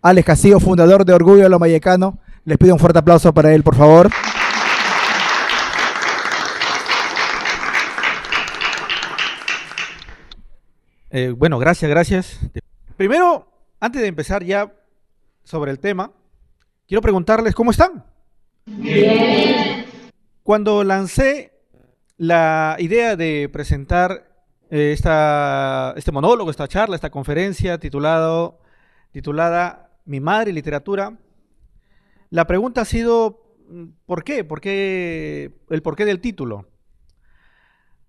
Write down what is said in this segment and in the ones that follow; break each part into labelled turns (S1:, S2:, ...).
S1: Alex Castillo, fundador de Orgullo Lomayecano. Les pido un fuerte aplauso para él, por favor.
S2: Bueno, gracias. Primero, antes de empezar ya sobre el tema, quiero preguntarles cómo están. Bien. Cuando lancé la idea de presentar este monólogo, esta charla, esta conferencia titulada Mi madre y literatura, la pregunta ha sido ¿por qué? El porqué del título.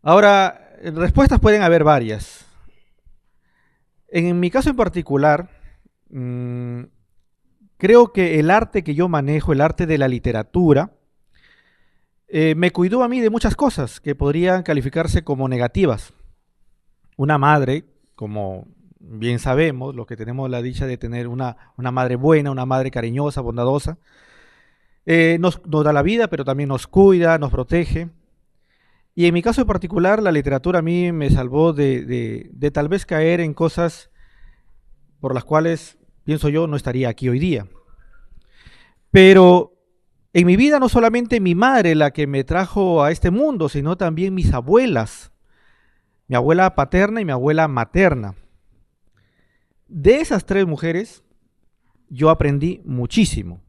S2: Ahora, respuestas pueden haber varias. En mi caso en particular, creo que el arte que yo manejo, el arte de la literatura, me cuidó a mí de muchas cosas que podrían calificarse como negativas. Una madre, como bien sabemos, los que tenemos la dicha de tener una madre buena, una madre cariñosa, bondadosa, nos da la vida, pero también nos cuida, nos protege. Y en mi caso en particular, la literatura a mí me salvó de tal vez caer en cosas por las cuales, pienso yo, no estaría aquí hoy día. Pero en mi vida no solamente mi madre la que me trajo a este mundo, sino también mis abuelas, mi abuela paterna y mi abuela materna. De esas tres mujeres, yo aprendí muchísimo.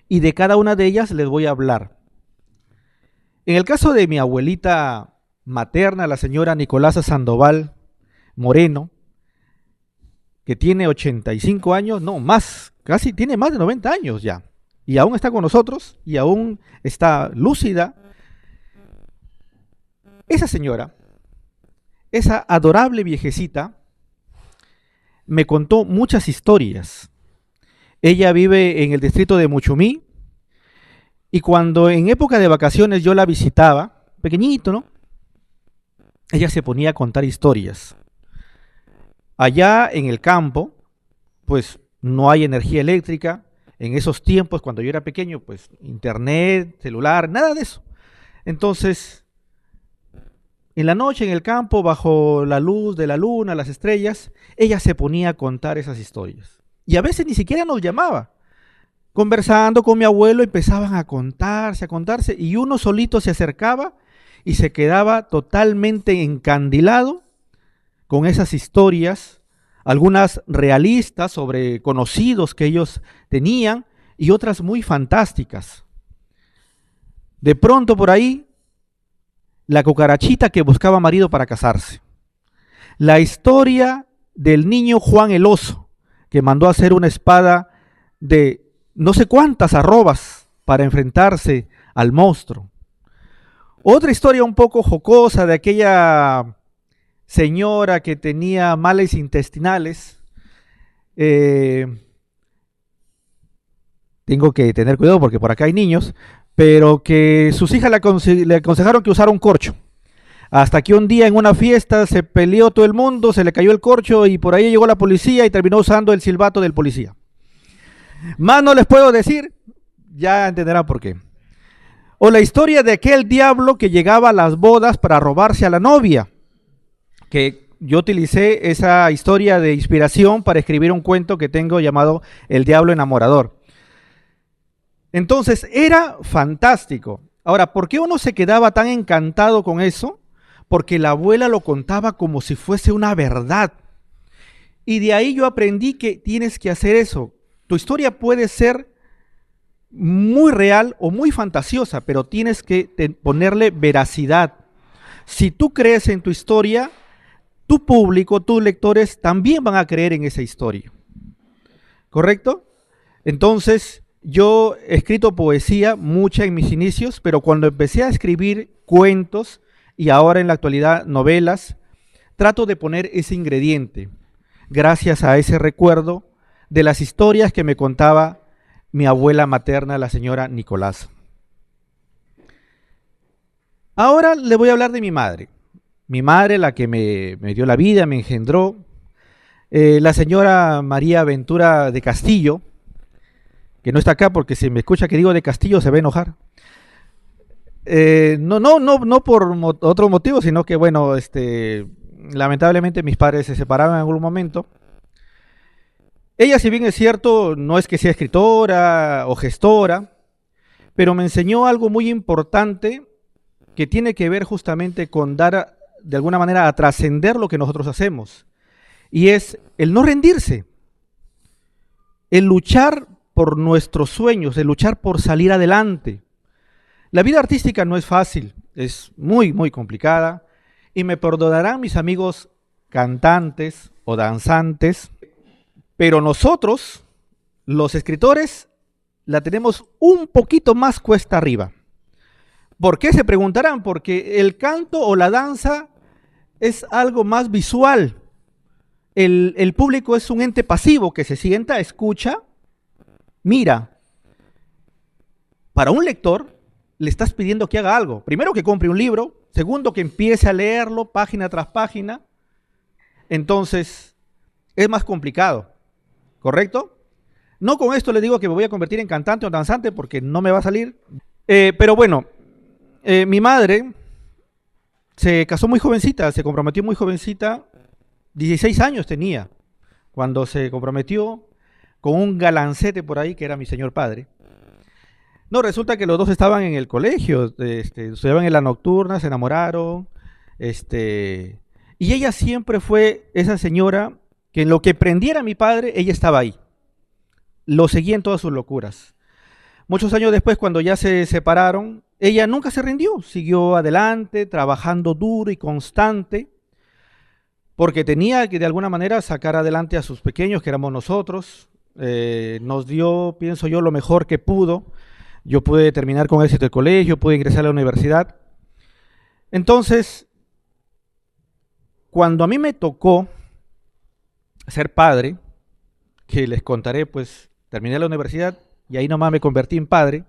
S2: Y de cada una de ellas les voy a hablar. En el caso de mi abuelita materna, la señora Nicolasa Sandoval Moreno, que tiene 85 años, no más, casi tiene más de 90 años ya, y aún está con nosotros, y aún está lúcida. Esa señora, esa adorable viejecita, me contó muchas historias. Ella vive en el distrito de Muchumí, y cuando en época de vacaciones yo la visitaba, pequeñito, ¿no? Ella se ponía a contar historias. Allá en el campo, pues no hay energía eléctrica. En esos tiempos, cuando yo era pequeño, pues internet, celular, nada de eso. Entonces, en la noche en el campo, bajo la luz de la luna, las estrellas, ella se ponía a contar esas historias. Y a veces ni siquiera nos llamaba. Conversando con mi abuelo empezaban a contarse, y uno solito se acercaba y se quedaba totalmente encandilado con esas historias, algunas realistas sobre conocidos que ellos tenían y otras muy fantásticas. De pronto por ahí, la cucarachita que buscaba marido para casarse. La historia del niño Juan el Oso, que mandó a hacer una espada de no sé cuántas arrobas para enfrentarse al monstruo. Otra historia un poco jocosa de aquella señora que tenía males intestinales. Tengo que tener cuidado porque por acá hay niños, pero que sus hijas le aconsejaron que usara un corcho. Hasta que un día en una fiesta se peleó todo el mundo, se le cayó el corcho y por ahí llegó la policía y terminó usando el silbato del policía. Más no les puedo decir, ya entenderán por qué. O la historia de aquel diablo que llegaba a las bodas para robarse a la novia, que yo utilicé esa historia de inspiración para escribir un cuento que tengo llamado El Diablo Enamorador. Entonces, era fantástico. Ahora, ¿por qué uno se quedaba tan encantado con eso? Porque la abuela lo contaba como si fuese una verdad. Y de ahí yo aprendí que tienes que hacer eso. Tu historia puede ser muy real o muy fantasiosa, pero tienes que ponerle veracidad. Si tú crees en tu historia, tu público, tus lectores también van a creer en esa historia. ¿Correcto? Entonces, yo he escrito poesía, mucha en mis inicios, pero cuando empecé a escribir cuentos y ahora en la actualidad novelas, trato de poner ese ingrediente, gracias a ese recuerdo de las historias que me contaba mi abuela materna, la señora Nicolasa. Ahora le voy a hablar de mi madre. Mi madre, la que me dio la vida, me engendró. La señora María Ventura de Castillo, que no está acá porque si me escucha que digo de Castillo se va a enojar. No por otro motivo, sino que bueno, lamentablemente mis padres se separaron en algún momento. Ella, si bien es cierto, no es que sea escritora o gestora, pero me enseñó algo muy importante que tiene que ver justamente con dar, de alguna manera, a trascender lo que nosotros hacemos. Y es el no rendirse, el luchar por nuestros sueños, el luchar por salir adelante. La vida artística no es fácil, es muy, muy complicada. Y me perdonarán mis amigos cantantes o danzantes, pero nosotros, los escritores, la tenemos un poquito más cuesta arriba. ¿Por qué? Se preguntarán, porque el canto o la danza es algo más visual. El público es un ente pasivo que se sienta, escucha, mira. Para un lector le estás pidiendo que haga algo. Primero, que compre un libro. Segundo, que empiece a leerlo página tras página. Entonces, es más complicado. ¿Correcto? No con esto les digo que me voy a convertir en cantante o danzante porque no me va a salir. Pero bueno, mi madre se casó muy jovencita, se comprometió muy jovencita. 16 años tenía cuando se comprometió con un galancete por ahí que era mi señor padre. No, resulta que los dos estaban en el colegio, estudiaban en la nocturna, se enamoraron, y ella siempre fue esa señora que en lo que prendiera mi padre, ella estaba ahí. Lo seguía en todas sus locuras. Muchos años después, cuando ya se separaron, ella nunca se rindió, siguió adelante, trabajando duro y constante, porque tenía que de alguna manera sacar adelante a sus pequeños, que éramos nosotros. Nos dio, pienso yo, lo mejor que pudo. Yo pude terminar con éxito el colegio, pude ingresar a la universidad. Entonces, cuando a mí me tocó ser padre, que les contaré, pues terminé la universidad y ahí nomás me convertí en padre,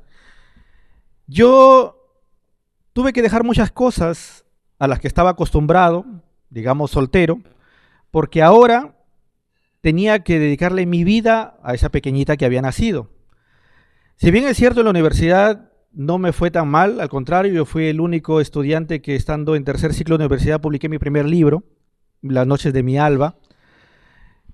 S2: yo tuve que dejar muchas cosas a las que estaba acostumbrado, digamos soltero, porque ahora tenía que dedicarle mi vida a esa pequeñita que había nacido. Si bien es cierto, en la universidad no me fue tan mal, al contrario, yo fui el único estudiante que, estando en tercer ciclo de universidad, publiqué mi primer libro, Las noches de mi alba,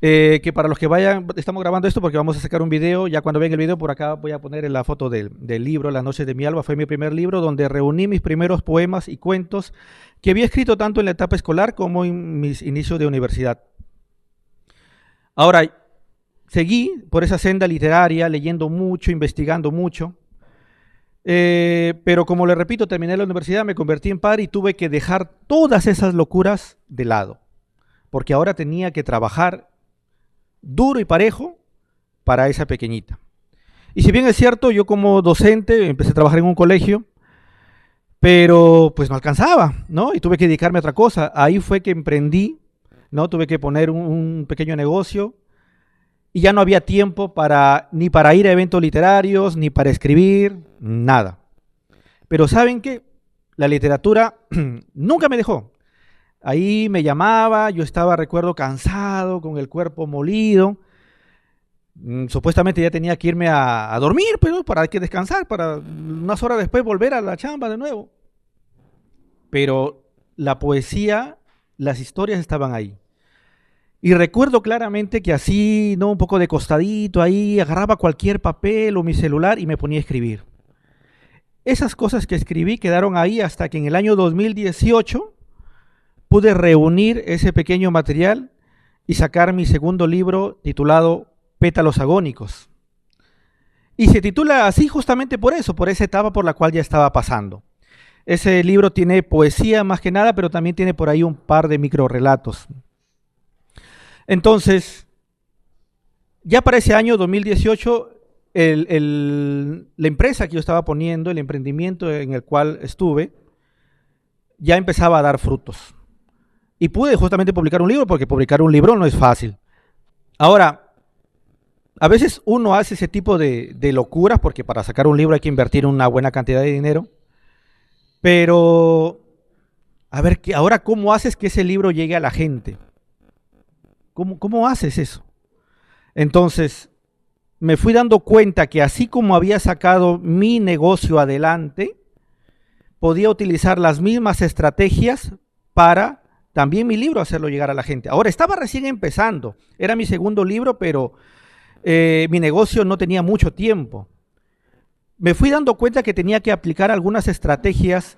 S2: que para los que vayan, estamos grabando esto porque vamos a sacar un video. Ya cuando vean el video, por acá voy a poner la foto del libro, Las noches de mi alba. Fue mi primer libro donde reuní mis primeros poemas y cuentos que había escrito tanto en la etapa escolar como en mis inicios de universidad. Ahora, seguí por esa senda literaria, leyendo mucho, investigando mucho, pero como le repito, terminé la universidad, me convertí en padre y tuve que dejar todas esas locuras de lado, porque ahora tenía que trabajar duro y parejo para esa pequeñita. Y si bien es cierto, yo como docente empecé a trabajar en un colegio, pero pues no alcanzaba, ¿no? Y tuve que dedicarme a otra cosa. Ahí fue que emprendí, ¿no? Tuve que poner un pequeño negocio. Y ya no había tiempo ni para ir a eventos literarios, ni para escribir, nada. Pero ¿saben qué? La literatura nunca me dejó. Ahí me llamaba, yo estaba, recuerdo, cansado, con el cuerpo molido. Supuestamente ya tenía que irme a dormir, pero para que descansar, para unas horas después volver a la chamba de nuevo. Pero la poesía, las historias estaban ahí. Y recuerdo claramente que así, ¿no? Un poco de costadito ahí, agarraba cualquier papel o mi celular y me ponía a escribir. Esas cosas que escribí quedaron ahí hasta que en el año 2018 pude reunir ese pequeño material y sacar mi segundo libro titulado Pétalos Agónicos. Y se titula así justamente por eso, por esa etapa por la cual ya estaba pasando. Ese libro tiene poesía más que nada, pero también tiene por ahí un par de microrrelatos. Entonces, ya para ese año 2018, la empresa que yo estaba poniendo, el emprendimiento en el cual estuve, ya empezaba a dar frutos. Y pude justamente publicar un libro, porque publicar un libro no es fácil. Ahora, a veces uno hace ese tipo de locuras, porque para sacar un libro hay que invertir una buena cantidad de dinero. Pero, a ver, ahora, ¿cómo haces que ese libro llegue a la gente? ¿Cómo haces eso? Entonces, me fui dando cuenta que así como había sacado mi negocio adelante, podía utilizar las mismas estrategias para también mi libro hacerlo llegar a la gente. Ahora, estaba recién empezando, era mi segundo libro, pero Mi negocio no tenía mucho tiempo. Me fui dando cuenta que tenía que aplicar algunas estrategias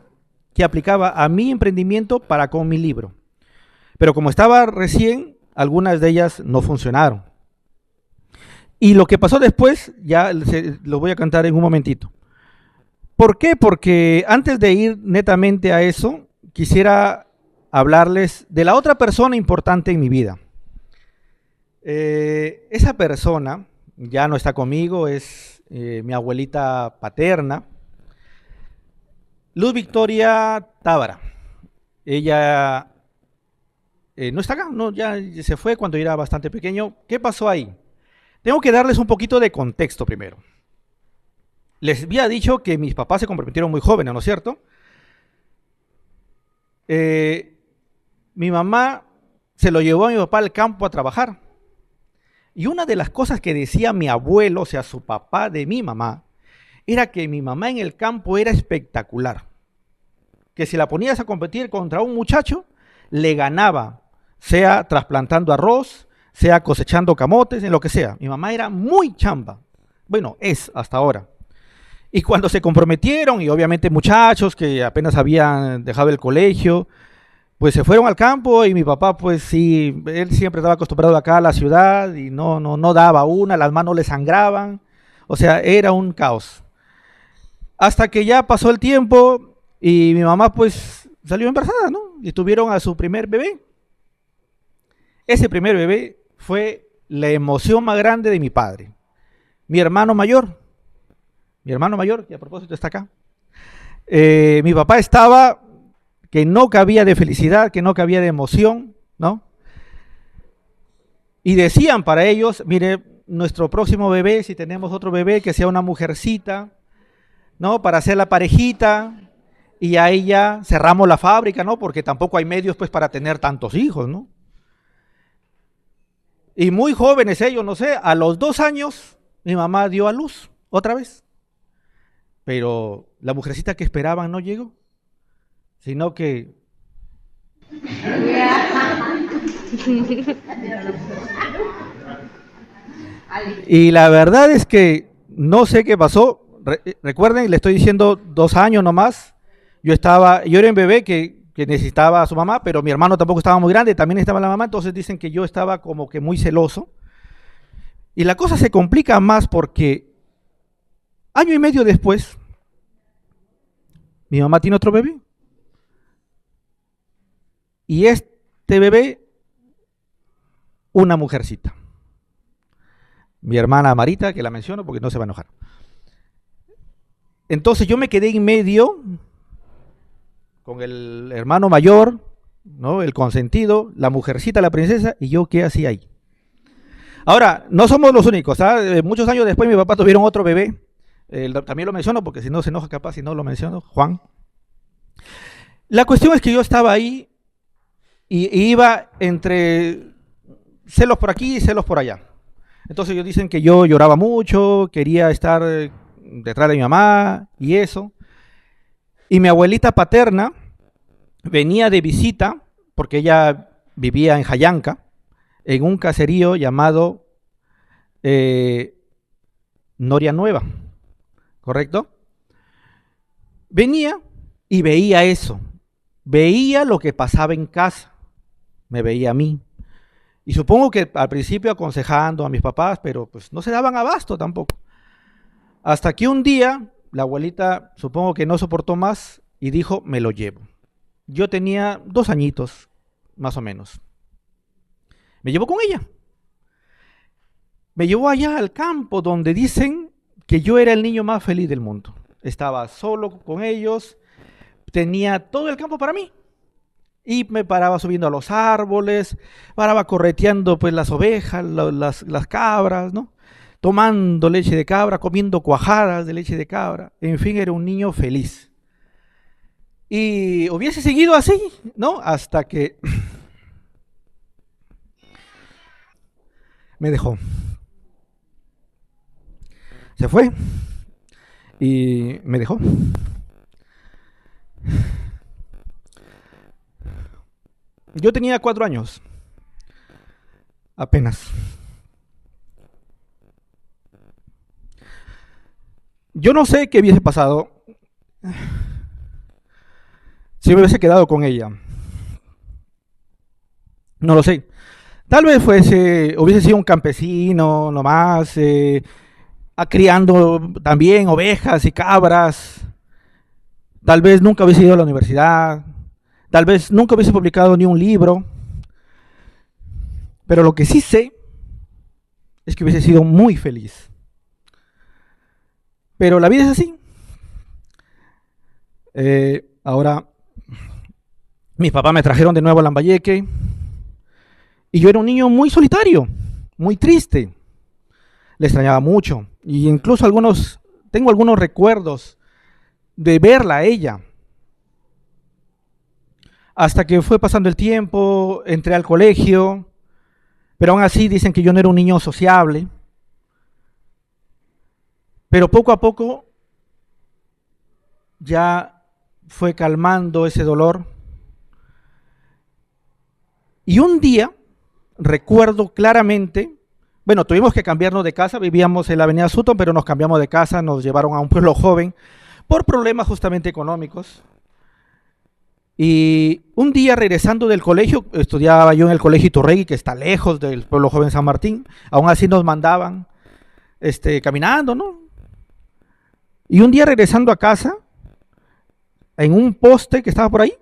S2: que aplicaba a mi emprendimiento para con mi libro. Pero como estaba recién, algunas de ellas no funcionaron. Y lo que pasó después, ya lo voy a contar en un momentito. ¿Por qué? Porque antes de ir netamente a eso, quisiera hablarles de la otra persona importante en mi vida. Esa persona ya no está conmigo, es mi abuelita paterna, Luz Victoria Tábara. Ella no está acá, no, ya se fue cuando yo era bastante pequeño. ¿Qué pasó ahí? Tengo que darles un poquito de contexto primero. Les había dicho que mis papás se comprometieron muy jóvenes, ¿no es cierto? Mi mamá se lo llevó a mi papá al campo a trabajar. Y una de las cosas que decía mi abuelo, o sea, su papá de mi mamá, era que mi mamá en el campo era espectacular. Que si la ponías a competir contra un muchacho, le ganaba, sea trasplantando arroz, sea cosechando camotes, en lo que sea. Mi mamá era muy chamba. Bueno, es hasta ahora. Y cuando se comprometieron, y obviamente muchachos que apenas habían dejado el colegio, pues se fueron al campo y mi papá, pues sí, él siempre estaba acostumbrado acá a la ciudad y no daba una, las manos le sangraban, o sea, era un caos. Hasta que ya pasó el tiempo y mi mamá pues salió embarazada, ¿no? Y tuvieron a su primer bebé. Ese primer bebé fue la emoción más grande de mi padre. Mi hermano mayor, que a propósito está acá. Mi papá estaba que no cabía de felicidad, que no cabía de emoción, ¿no? Y decían para ellos, mire, nuestro próximo bebé, si tenemos otro bebé, que sea una mujercita, ¿no? Para hacer la parejita, y ahí ya cerramos la fábrica, ¿no? Porque tampoco hay medios, pues, para tener tantos hijos, ¿no? Y muy jóvenes ellos, no sé, a los 2 años, mi mamá dio a luz, otra vez. Pero la mujercita que esperaban no llegó, sino que... Y la verdad es que no sé qué pasó. Recuerden, le estoy diciendo 2 años nomás. Yo era un bebé que necesitaba a su mamá, pero mi hermano tampoco estaba muy grande, también estaba la mamá, entonces dicen que yo estaba como que muy celoso. Y la cosa se complica más porque año y medio después, mi mamá tiene otro bebé. Y este bebé, una mujercita. Mi hermana Marita, que la menciono porque no se va a enojar. Entonces yo me quedé en medio con el hermano mayor, ¿no? El consentido, la mujercita, la princesa, y yo, ¿qué hacía ahí? Ahora, no somos los únicos, ¿sabes? Muchos años después mi papá tuvieron otro bebé, también lo menciono porque si no se enoja capaz, si no lo menciono, Juan. La cuestión es que yo estaba ahí y iba entre celos por aquí y celos por allá. Entonces ellos dicen que yo lloraba mucho, quería estar detrás de mi mamá y eso. Y mi abuelita paterna venía de visita, porque ella vivía en Jayanca, en un caserío llamado Noria Nueva, ¿correcto? Venía y veía eso, veía lo que pasaba en casa, me veía a mí. Y supongo que al principio aconsejando a mis papás, pero pues no se daban abasto tampoco. Hasta que un día la abuelita supongo que no soportó más y dijo, me lo llevo. Yo tenía 2 añitos, más o menos. Me llevó con ella. Me llevó allá al campo donde dicen que yo era el niño más feliz del mundo. Estaba solo con ellos, tenía todo el campo para mí. Y me paraba subiendo a los árboles, paraba correteando pues las ovejas, las cabras, ¿no? Tomando leche de cabra, comiendo cuajadas de leche de cabra. En fin, era un niño feliz. Y hubiese seguido así, ¿no? Hasta que me dejó. Se fue y me dejó. Yo tenía 4 años, apenas. Yo no sé qué hubiese pasado si me hubiese quedado con ella. No lo sé. Tal vez hubiese sido un campesino nomás, criando también ovejas y cabras. Tal vez nunca hubiese ido a la universidad. Tal vez nunca hubiese publicado ni un libro. Pero lo que sí sé es que hubiese sido muy feliz. Pero la vida es así. Ahora, mis papás me trajeron de nuevo a Lambayeque y yo era un niño muy solitario, muy triste. Le extrañaba mucho y incluso tengo algunos recuerdos de verla a ella. Hasta que fue pasando el tiempo, entré al colegio, pero aún así dicen que yo no era un niño sociable. Pero poco a poco ya fue calmando ese dolor. Y un día, recuerdo claramente, bueno, tuvimos que cambiarnos de casa, vivíamos en la avenida Sutton, pero nos cambiamos de casa, nos llevaron a un pueblo joven por problemas justamente económicos. Y un día regresando del colegio, estudiaba yo en el colegio Iturregui, que está lejos del pueblo joven San Martín, aún así nos mandaban caminando, ¿no? Y un día regresando a casa, en un poste que estaba por ahí,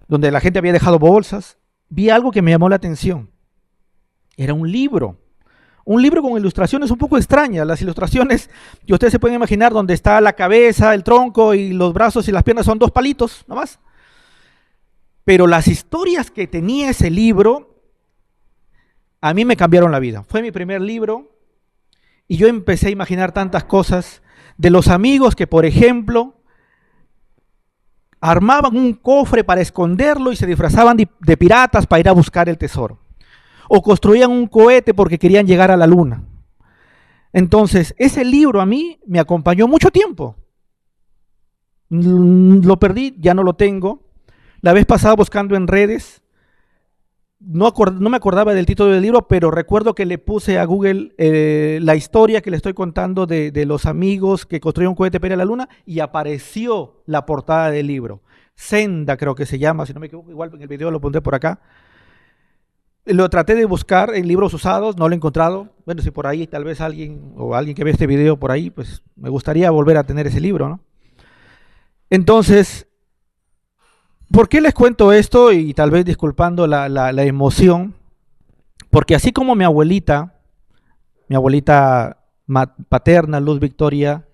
S2: donde la gente había dejado bolsas, vi algo que me llamó la atención. Era un libro con ilustraciones un poco extrañas. Las ilustraciones que ustedes se pueden imaginar, donde está la cabeza, el tronco y los brazos y las piernas son dos palitos, nomás. Pero las historias que tenía ese libro, a mí me cambiaron la vida. Fue mi primer libro y yo empecé a imaginar tantas cosas de los amigos que, por ejemplo, armaban un cofre para esconderlo y se disfrazaban de piratas para ir a buscar el tesoro. O construían un cohete porque querían llegar a la luna. Entonces, ese libro a mí me acompañó mucho tiempo. Lo perdí, ya no lo tengo. La vez pasada buscando en redes, no me acordaba del título del libro, pero recuerdo que le puse a Google la historia que le estoy contando de los amigos que construyeron un cohete para ir a la luna y apareció la portada del libro. Senda creo que se llama, si no me equivoco, igual en el video lo pondré por acá. Lo traté de buscar en libros usados, no lo he encontrado. Bueno, si por ahí tal vez alguien que ve este video por ahí, pues me gustaría volver a tener ese libro, ¿no? Entonces, ¿por qué les cuento esto? Y tal vez disculpando la emoción, porque así como mi abuelita paterna, Luz Victoria,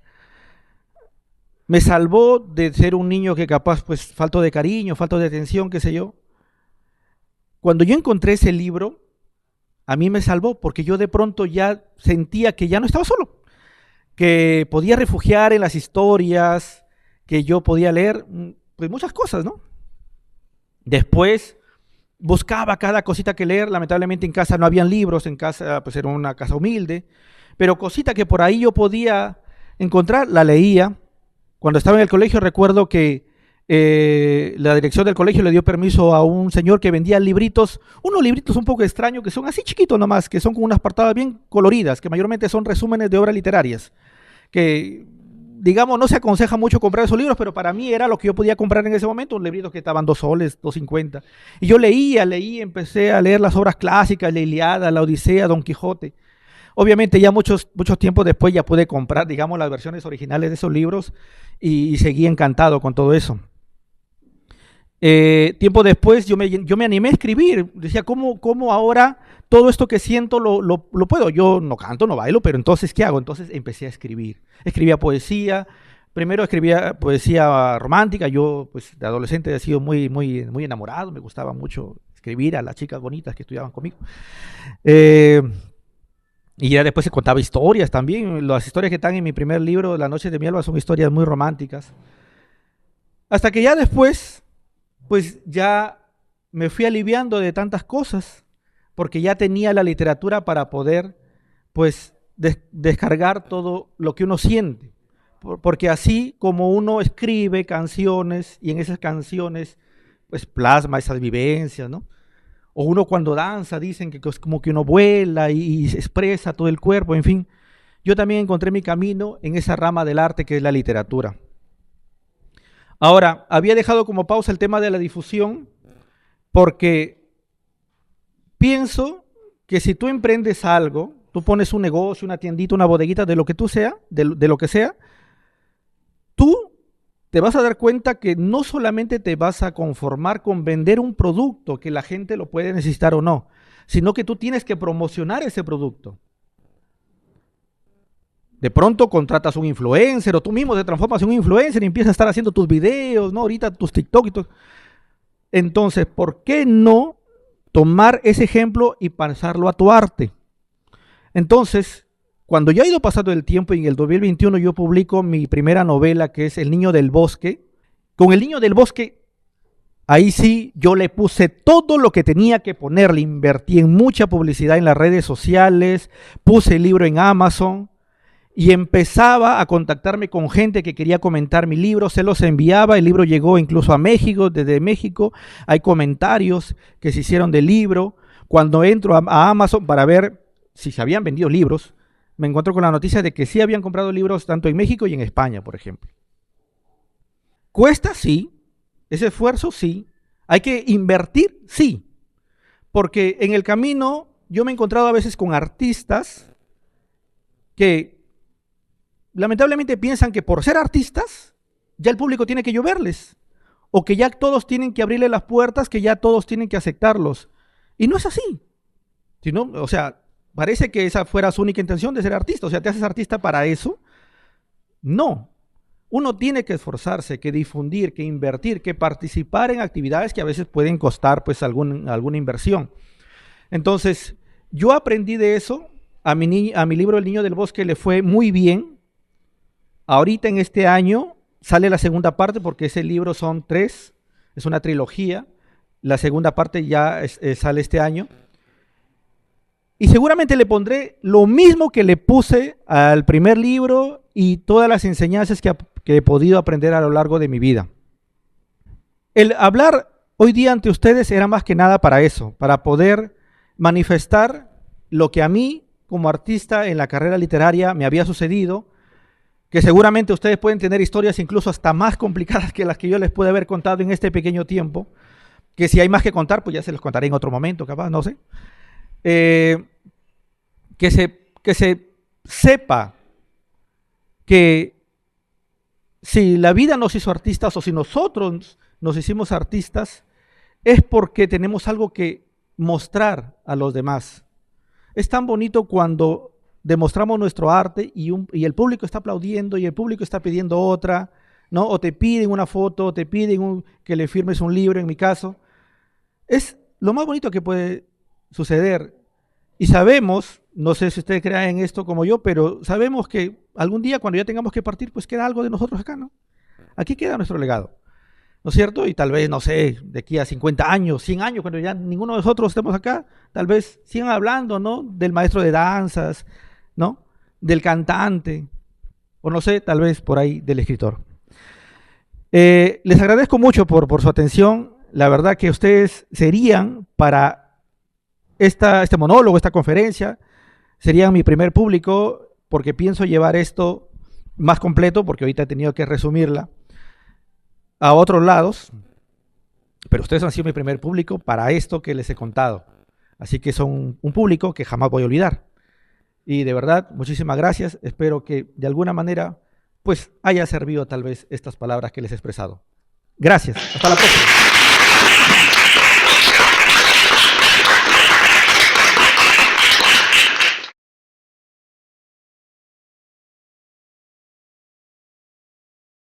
S2: me salvó de ser un niño que capaz, pues, falto de cariño, falto de atención, qué sé yo. Cuando yo encontré ese libro, a mí me salvó, porque yo de pronto ya sentía que ya no estaba solo, que podía refugiar en las historias, que yo podía leer, pues muchas cosas, ¿no? Después buscaba cada cosita que leer, lamentablemente en casa no habían libros, en casa pues era una casa humilde, pero cosita que por ahí yo podía encontrar, la leía. Cuando estaba en el colegio recuerdo que la dirección del colegio le dio permiso a un señor que vendía libritos, unos libritos un poco extraños que son así chiquitos nomás, que son con unas portadas bien coloridas, que mayormente son resúmenes de obras literarias, que digamos no se aconseja mucho comprar esos libros, pero para mí era lo que yo podía comprar en ese momento, un librito que estaban 2 soles, 2.50, y yo leía, empecé a leer las obras clásicas, la Ilíada, la Odisea, Don Quijote. Obviamente ya muchos tiempos después ya pude comprar, digamos, las versiones originales de esos libros y seguí encantado con todo eso. Tiempo después yo me animé a escribir, decía, ¿cómo ahora todo esto que siento lo puedo? Yo no canto, no bailo, pero entonces, ¿qué hago? Entonces empecé a escribir. Escribía poesía, primero escribía poesía romántica, yo pues de adolescente he sido muy, muy, muy enamorado, me gustaba mucho escribir a las chicas bonitas que estudiaban conmigo. Y ya después se contaba historias también, las historias que están en mi primer libro, La noche de mi alba, son historias muy románticas. Hasta que ya después pues ya me fui aliviando de tantas cosas, porque ya tenía la literatura para poder, pues, descargar todo lo que uno siente. Porque así como uno escribe canciones y en esas canciones, pues, plasma esas vivencias, ¿no? O uno cuando danza dicen que es como que uno vuela y se expresa todo el cuerpo, en fin. yo también encontré mi camino en esa rama del arte que es la literatura. Ahora, había dejado como pausa el tema de la difusión porque pienso que si tú emprendes algo, tú pones un negocio, una tiendita, una bodeguita, de lo que tú sea, de lo que sea, tú te vas a dar cuenta que no solamente te vas a conformar con vender un producto que la gente lo puede necesitar o no, sino que tú tienes que promocionar ese producto. De pronto contratas un influencer o tú mismo te transformas en un influencer y empiezas a estar haciendo tus videos, ¿no? Ahorita tus TikTok y todo. Entonces, ¿por qué no tomar ese ejemplo y pasarlo a tu arte? Entonces, cuando ya ha ido pasando el tiempo y en el 2021 yo publico mi primera novela que es El Niño del Bosque, con El Niño del Bosque, ahí sí yo le puse todo lo que tenía que ponerle, invertí en mucha publicidad en las redes sociales, puse el libro en Amazon y empezaba a contactarme con gente que quería comentar mi libro, se los enviaba, el libro llegó incluso a México, desde México hay comentarios que se hicieron del libro. Cuando entro a Amazon para ver si se habían vendido libros, me encuentro con la noticia de que sí habían comprado libros tanto en México y en España, por ejemplo. ¿Cuesta? Sí. ¿Ese esfuerzo? Sí. ¿Hay que invertir? Sí. Porque en el camino yo me he encontrado a veces con artistas que lamentablemente piensan que por ser artistas ya el público tiene que lloverles o que ya todos tienen que abrirle las puertas, que ya todos tienen que aceptarlos. Y no es así. Sino, o sea, parece que esa fuera su única intención de ser artista. O sea, ¿te haces artista para eso? No. Uno tiene que esforzarse, que difundir, que invertir, que participar en actividades que a veces pueden costar pues alguna inversión. Entonces, yo aprendí de eso. A mi libro El Niño del Bosque le fue muy bien. Ahorita en este año sale la segunda parte porque ese libro son 3, es una trilogía. La segunda parte ya sale este año. Y seguramente le pondré lo mismo que le puse al primer libro y todas las enseñanzas que he podido aprender a lo largo de mi vida. El hablar hoy día ante ustedes era más que nada para eso, para poder manifestar lo que a mí como artista en la carrera literaria me había sucedido, que seguramente ustedes pueden tener historias incluso hasta más complicadas que las que yo les pude haber contado en este pequeño tiempo, que si hay más que contar, pues ya se los contaré en otro momento, capaz, no sé. Que se sepa que si la vida nos hizo artistas o si nosotros nos hicimos artistas, es porque tenemos algo que mostrar a los demás. Es tan bonito cuando demostramos nuestro arte y el público está aplaudiendo y el público está pidiendo otra, ¿no? O te piden una foto, o te piden que le firmes un libro, en mi caso. Es lo más bonito que puede suceder. Y sabemos, no sé si ustedes crean en esto como yo, pero sabemos que algún día cuando ya tengamos que partir, pues queda algo de nosotros acá, ¿no? Aquí queda nuestro legado, ¿no es cierto? Y tal vez, no sé, de aquí a 50 años, 100 años, cuando ya ninguno de nosotros estemos acá, tal vez sigan hablando, ¿no? Del maestro de danzas, ¿no? Del cantante, o no sé, tal vez por ahí del escritor. Les agradezco mucho por su atención. La verdad que ustedes serían para este monólogo, esta conferencia, serían mi primer público porque pienso llevar esto más completo porque ahorita he tenido que resumirla a otros lados, pero ustedes han sido mi primer público para esto que les he contado. Así que son un público que jamás voy a olvidar. Y de verdad, muchísimas gracias. Espero que de alguna manera pues haya servido tal vez estas palabras que les he expresado. Gracias. Hasta la próxima.